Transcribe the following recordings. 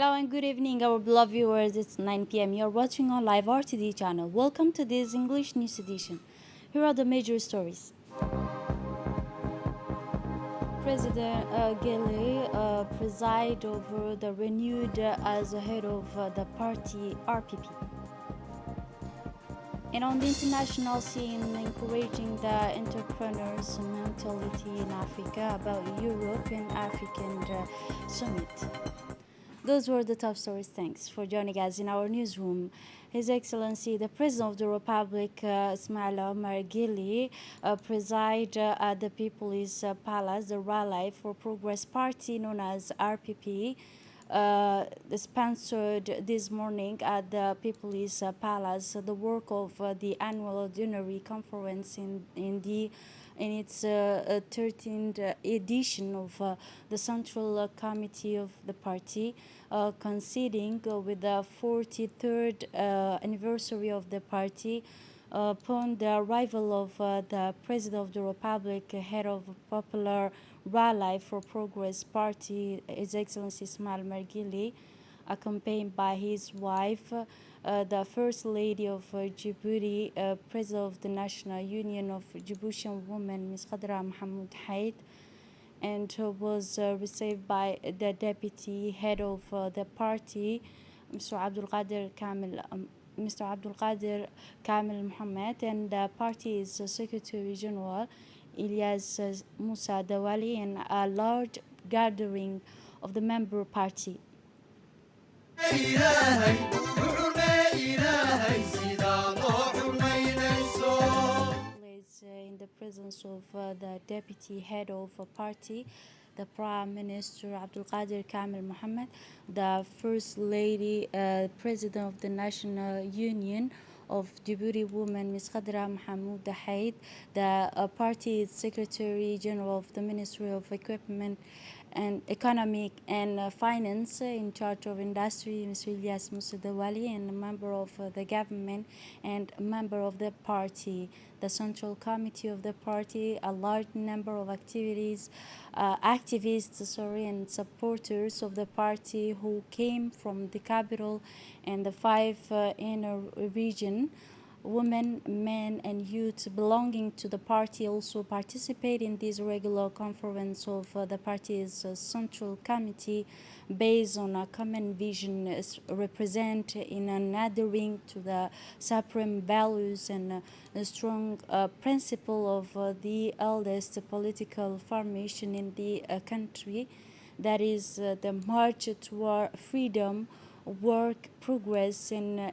Hello and good evening, our beloved viewers. It's 9 p.m. You're watching on Live RTD channel. Welcome to this English news edition. Here are the major stories. President Gele preside over the renewed as head of the party RPP. And on the international scene, encouraging the entrepreneurs' mentality in Africa about Europe and African summit. Those were the top stories. Thanks for joining us in our newsroom. His Excellency, the President of the Republic, Ismail Omar Guelleh, preside at the People's Palace, the Rally for Progress Party, known as RPP, sponsored this morning at the People's Palace the work of the annual ordinary conference in its 13th edition of the Central Committee of the party, coinciding with the 43rd anniversary of the party. Upon the arrival of the President of the Republic, head of Popular Rally for Progress Party, His Excellency Ismail Omar Guelleh, accompanied by his wife, the First Lady of Djibouti, President of the National Union of Djiboutian Women, Ms. Khadra Mohamed Haid, and was received by the Deputy Head of the party, Mr. Abdul Qadir Kamel Mohammed, and the party's Secretary General, Ilyas Musa Dawali, and a large gathering of the member party. In the presence of the Deputy Head of a party, the Prime Minister Abdul Qadir Kamel Mohammed, the First Lady, President of the National Union of Djibouti Women, Ms. Khadra Mohamed Haid, the party Secretary General of the Ministry of Equipment and Economic and Finance in charge of Industry, Mr. Ilyas Musa Dawali, and a member of the government and a member of the party, the Central Committee of the party, a large number of activists, and supporters of the party who came from the capital and the five inner region. Women, men, and youth belonging to the party also participate in this regular conference of the party's Central Committee based on a common vision, represent in an adhering to the supreme values and a strong principle of the eldest political formation in the country, that is the march toward freedom, work, progress, and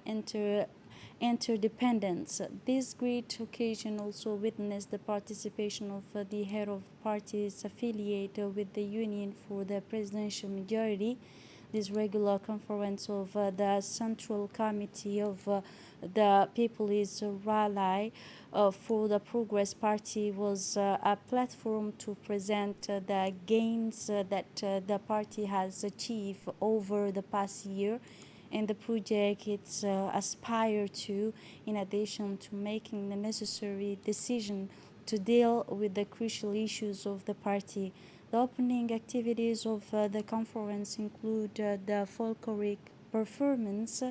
interdependence. This great occasion also witnessed the participation of the head of parties affiliated with the Union for the Presidential Majority. This regular conference of the Central Committee of the People's Rally for the Progress Party was a platform to present the gains that the party has achieved over the past year and the project it's aspire to, in addition to making the necessary decision to deal with the crucial issues of the party. The opening activities of the conference include the folkloric performance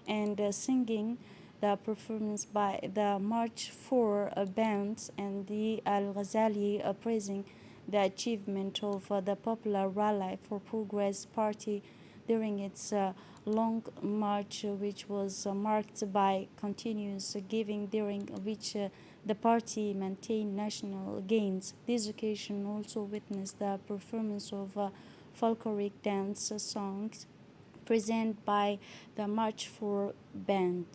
and singing, the performance by the March 4 bands, and the Al Ghazali praising the achievement of the Popular Rally for Progress Party during its long march, which was marked by continuous giving, during which the party maintained national gains. This occasion also witnessed the performance of folkloric dance songs presented by the March 4 band.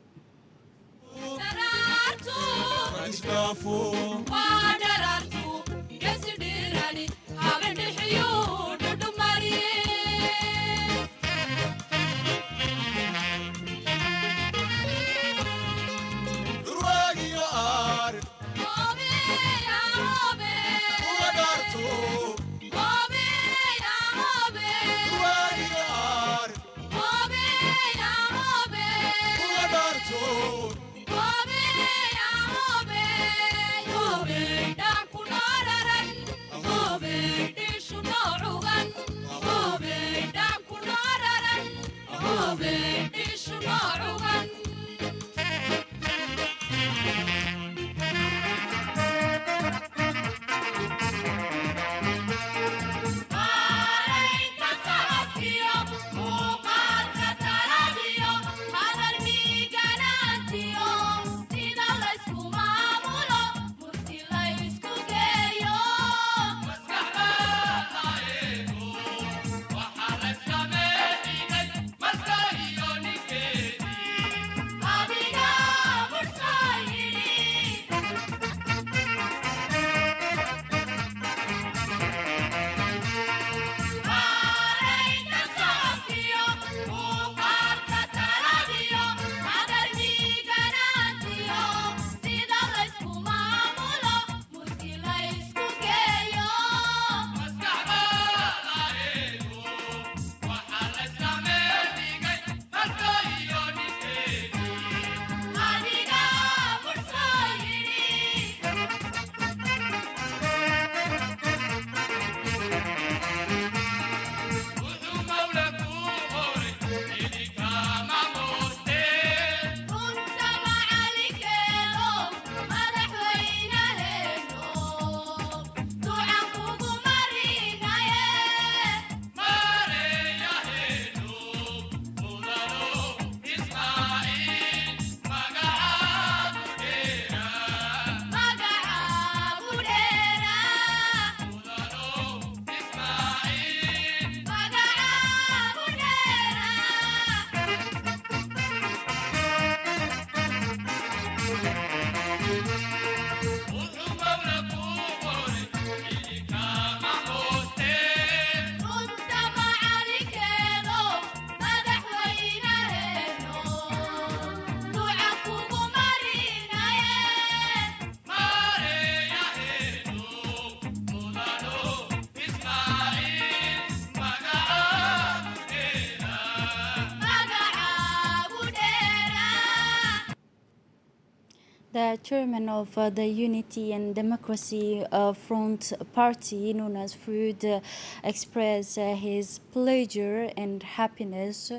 The chairman of the Unity and Democracy Front Party, known as FRUD, expressed his pleasure and happiness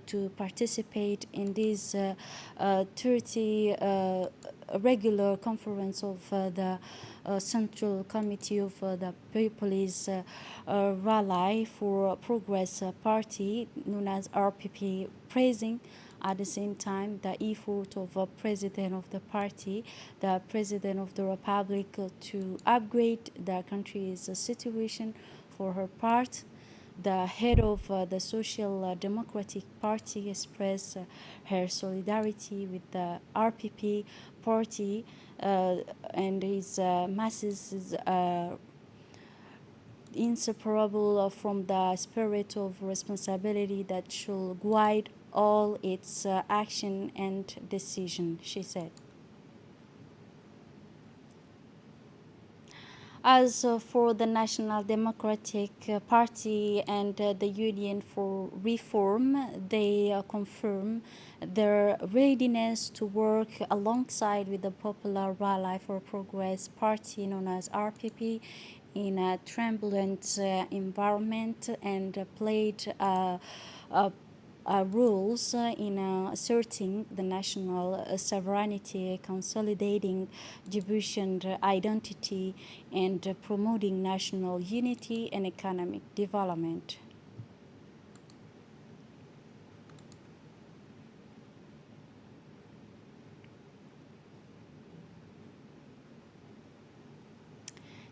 to participate in this 30 regular conference of the Central Committee of the People's Rally for Progress Party, known as RPP, praising at the same time the effort of a president of the party, the president of the republic, to upgrade the country's situation. For her part, the head of the Social Democratic Party expressed her solidarity with the RPP party and his masses inseparable from the spirit of responsibility that should guide all its action and decision, she said. As for the National Democratic Party and the Union for Reform, they confirm their readiness to work alongside with the Popular Rally for Progress Party, known as RPP, in a turbulent environment, and played rules in asserting the national sovereignty, consolidating Djiboutian identity, and promoting national unity and economic development.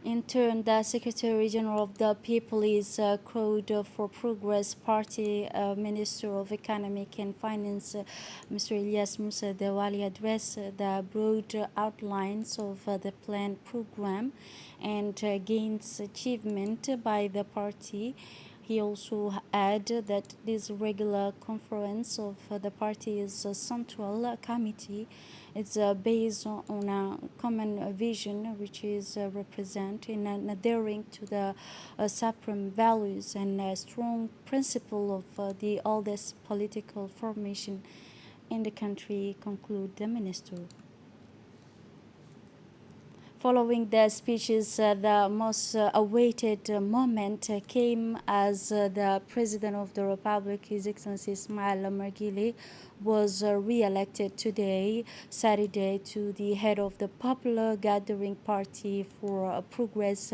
In turn, the Secretary General of the People's Code for Progress Party, Minister of Economic and Finance, Mr. Ilyas Moussa Dewali, addressed the broad outlines of the planned program and gains achievement by the party. He also added that this regular conference of the party's central committee is based on a common vision, which is representing and adhering to the supreme values and strong principle of the oldest political formation in the country, conclude the minister. Following the speeches, the most awaited moment came as the President of the Republic, His Excellency Ismail Omar Guelleh, was re-elected today, Saturday, to the head of the Popular Gathering Party for Progress,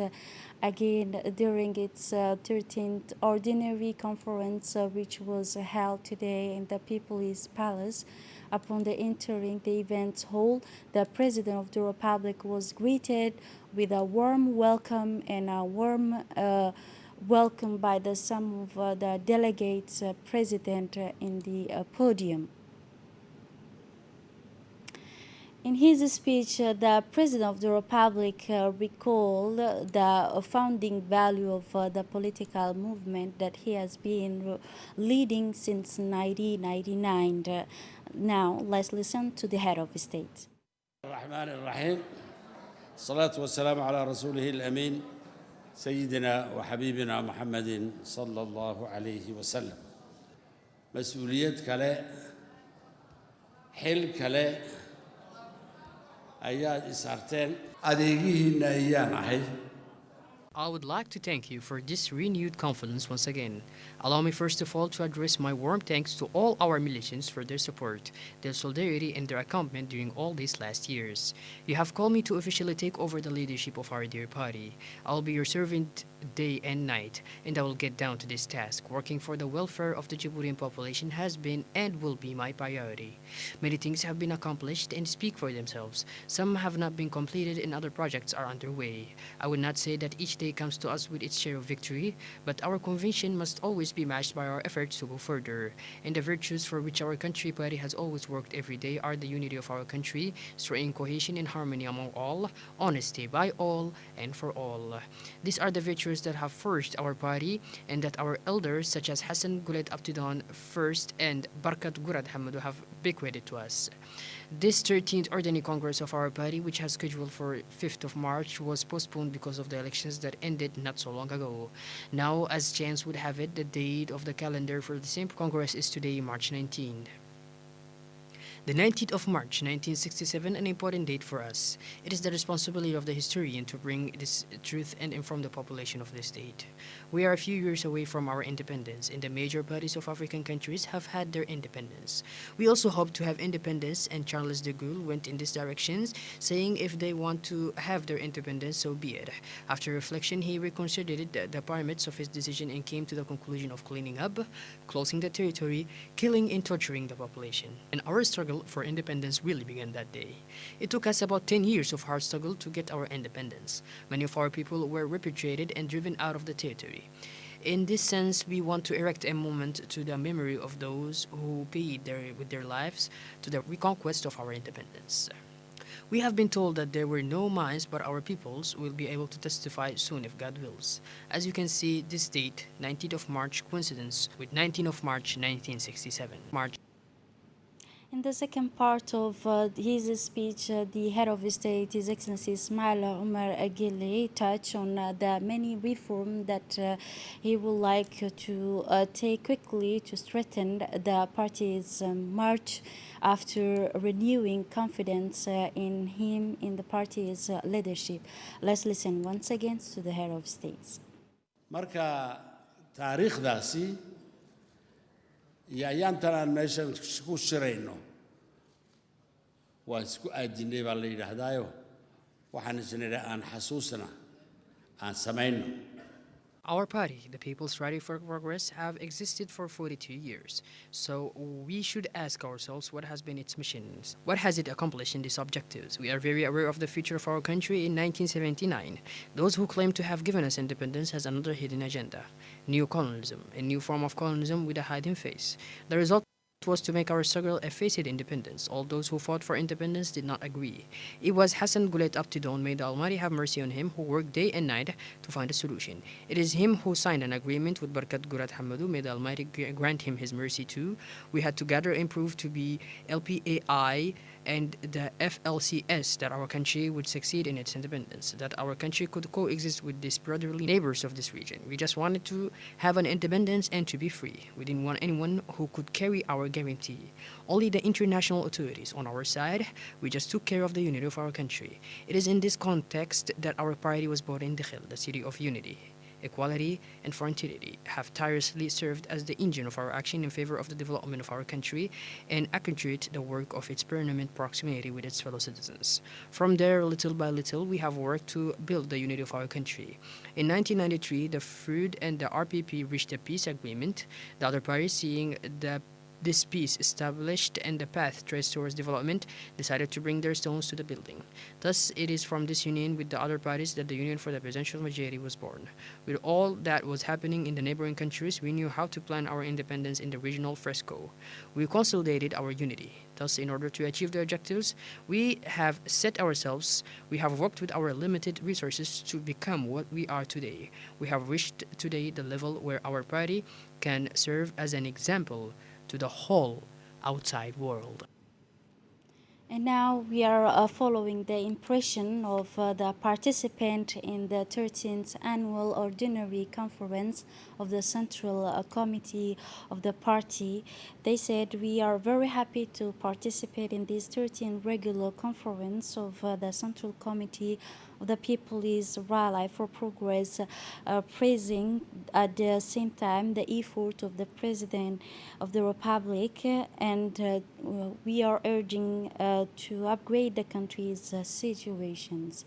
again during its 13th Ordinary Conference, which was held today in the People's Palace. Upon the entering the event hall, the President of the Republic was greeted with a warm welcome and a warm welcome by some of the delegates present in the podium. In his speech, the President of the Republic recalled the founding value of the political movement that he has been leading since 1999. Now, let's listen to the head of state. الرحمن الرحيم الصلاة والسلام على رسوله الأمين سيدنا وحبيبنا محمد صلى الله عليه وسلم. مسؤولية كلا حل كلا أياد إسارتين أديجيه أيام أحي. I would like to thank you for this renewed confidence once again. Allow me first of all to address my warm thanks to all our militants for their support, their solidarity, and their accompaniment during all these last years. You have called me to officially take over the leadership of our dear party. I will be your servant day and night, and I will get down to this task. Working for the welfare of the Djiboutian population has been and will be my priority. Many things have been accomplished and speak for themselves. Some have not been completed and other projects are underway. I would not say that each day comes to us with its share of victory, but our conviction must always be matched by our efforts to go further. And the virtues for which our country party has always worked every day are the unity of our country, strength, cohesion, and harmony among all, honesty by all and for all. These are the virtues that have forged our party and that our elders such as Hassan Guled Abtidan first and Barkat Gurad Hamadu have bequeathed to us. This 13th Ordinary Congress of our party, which has scheduled for 5th of March, was postponed because of the elections that ended not so long ago. Now, as chance would have it, the date of the calendar for the same Congress is today, March 19th. The 19th of March, 1967, an important date for us. It is the responsibility of the historian to bring this truth and inform the population of this state. We are a few years away from our independence, and the major parties of African countries have had their independence. We also hope to have independence, and Charles de Gaulle went in this direction, saying if they want to have their independence, so be it. After reflection, he reconsidered the parameters of his decision and came to the conclusion of cleaning up, closing the territory, killing and torturing the population. And our struggle for independence really began that day. It took us about 10 years of hard struggle to get our independence. Many of our people were repatriated and driven out of the territory. In this sense, we want to erect a monument to the memory of those who paid with their lives to the reconquest of our independence. We have been told that there were no mines, but our peoples will be able to testify soon if God wills. As you can see, this date, 19th of March, coincidence with 19th of March, 1967. In the second part of his speech, the head of state, His Excellency Ismail Omar Guelleh, touched on the many reforms that he would like to take quickly to strengthen the party's march after renewing confidence in him in the party's leadership. Let's listen once again to the head of state. marka taariikhdaasi iyo ayaantan aan meesha ku shirayno waan isku aadinay baa la yidhaahdaayo waxaan isnidhaa aan xasuusna aan samayno. Our party, the People's Rally for Progress, have existed for 42 years. So we should ask ourselves what has been its missions. What has it accomplished in these objectives? We are very aware of the future of our country in 1979. Those who claim to have given us independence has another hidden agenda. Neo-colonialism, a new form of colonialism with a hiding face. The result was to make our struggle a faced independence. All those who fought for independence did not agree. It was Hassan Guled Abtidan, may the Almighty have mercy on him, who worked day and night to find a solution. It is him who signed an agreement with Barkat Gurad Hamadu, may the Almighty grant him his mercy too. We had to gather and prove to be LPAI and the FLCS that our country would succeed in its independence, that our country could coexist with these brotherly neighbors of this region. We just wanted to have an independence and to be free. We didn't want anyone who could carry our guarantee. Only the international authorities on our side, we just took care of the unity of our country. It is in this context that our party was born in Dakhil, the city of unity. Equality and fraternity have tirelessly served as the engine of our action in favor of the development of our country and accentuate the work of its permanent proximity with its fellow citizens. From there, little by little, we have worked to build the unity of our country. In 1993, the FRUD and the RPP reached a peace agreement, the other parties seeing this peace established and the path traced towards development decided to bring their stones to the building. Thus, it is from this union with the other parties that the Union for the Presidential Majority was born. With all that was happening in the neighboring countries, we knew how to plan our independence in the regional fresco. We consolidated our unity. Thus, in order to achieve the objectives we have set ourselves, we have worked with our limited resources to become what we are today. We have reached today the level where our party can serve as an example to the whole outside world. And now we are following the impression of the participant in the 13th Annual Ordinary Conference of the Central Committee of the party. They said, "We are very happy to participate in this 13th regular conference of the Central Committee of the People's Rally for Progress, praising at the same time the effort of the President of the Republic, and we are urging to upgrade the country's situations."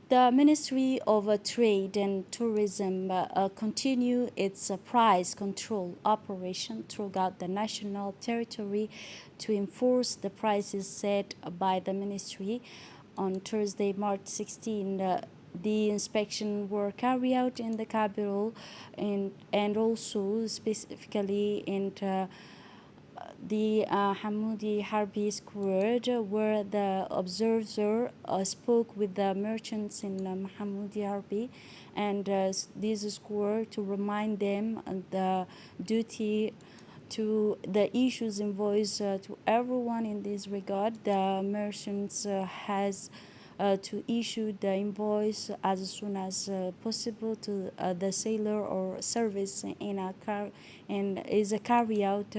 The Ministry of Trade and Tourism continue its price control operation throughout the national territory to enforce the prices set by the ministry. On Thursday, March 16, the inspection were carried out in the capital and also specifically in the Hamoudi Harbi Square, where the observer spoke with the merchants in Hamoudi Harbi and this square to remind them the duty to the issues invoice to everyone in this regard. The merchants has to issue the invoice as soon as possible to the seller or service in a car and is a carry out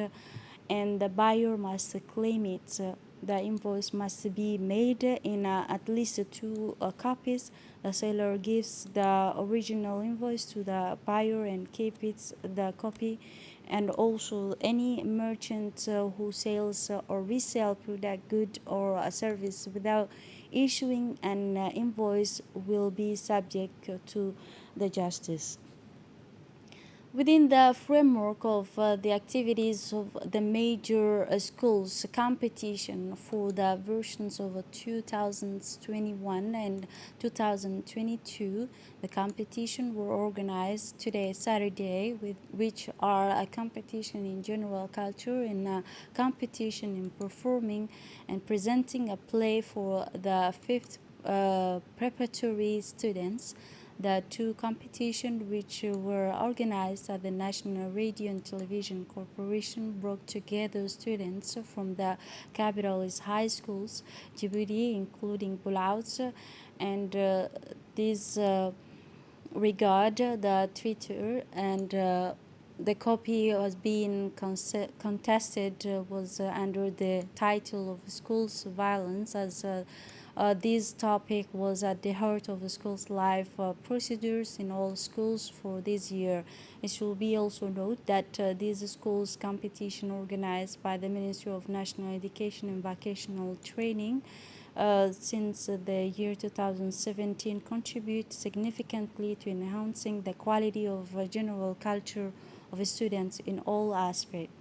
and the buyer must claim it. The invoice must be made in at least two copies. The seller gives the original invoice to the buyer and keeps the copy. And also any merchant who sells or resell product, good or a service without issuing an invoice will be subject to the justice. Within the framework of the activities of the major schools competition for the versions of 2021 and 2022, the competition were organized today, Saturday, which are a competition in general culture and a competition in performing and presenting a play for the fifth preparatory students. The two competitions, which were organized at the National Radio and Television Corporation, brought together students from the capital's high schools, Djibouti, including Boulouz, and this regard the Twitter and the copy was being contested was under the title of Schools Violence, as this topic was at the heart of the school's life procedures in all schools for this year. It should be also noted that this school's competition organized by the Ministry of National Education and Vocational Training since the year 2017 contribute significantly to enhancing the quality of general culture of students in all aspects.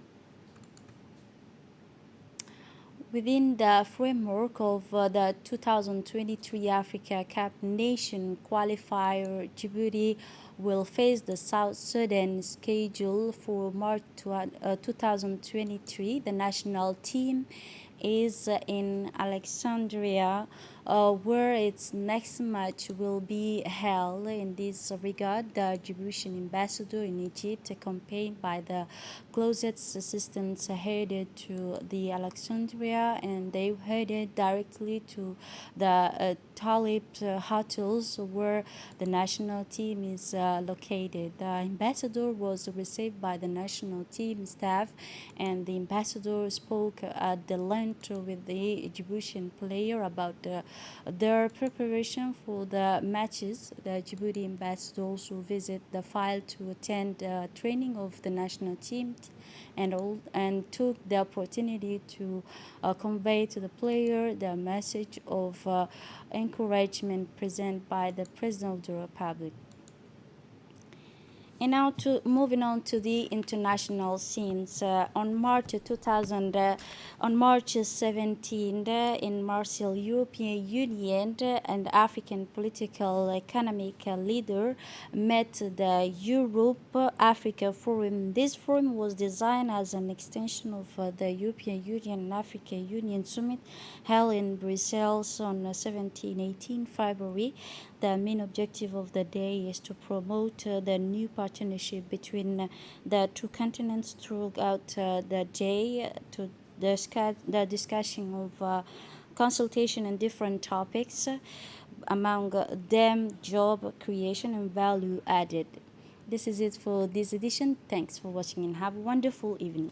Within the framework of the 2023 Africa Cup Nation qualifier, Djibouti will face the South Sudan schedule for March 2023. The national team is in Alexandria, where its next match will be held. In this regard, the Djiboutian ambassador in Egypt, accompanied by the closest assistants, headed to the Alexandria, and they headed directly to the Talib hotels, where the national team is located. The ambassador was received by the national team staff, and the ambassador spoke at the length with the Djiboutian player about their preparation for the matches. The Djibouti ambassador also visited the file to attend training of the national team and took the opportunity to convey to the player the message of encouragement presented by the President of the Republic. And now to moving on to the international scenes. On March 17, in Marseille, European Union and African political economic leader met the Europe-Africa Forum. This forum was designed as an extension of the European Union and African Union Summit held in Brussels on 17-18 February. The main objective of the day is to promote the new partnership between the two continents throughout the day, to discuss the discussion of consultation on different topics, among them job creation and value added. This is it for this edition. Thanks for watching and have a wonderful evening.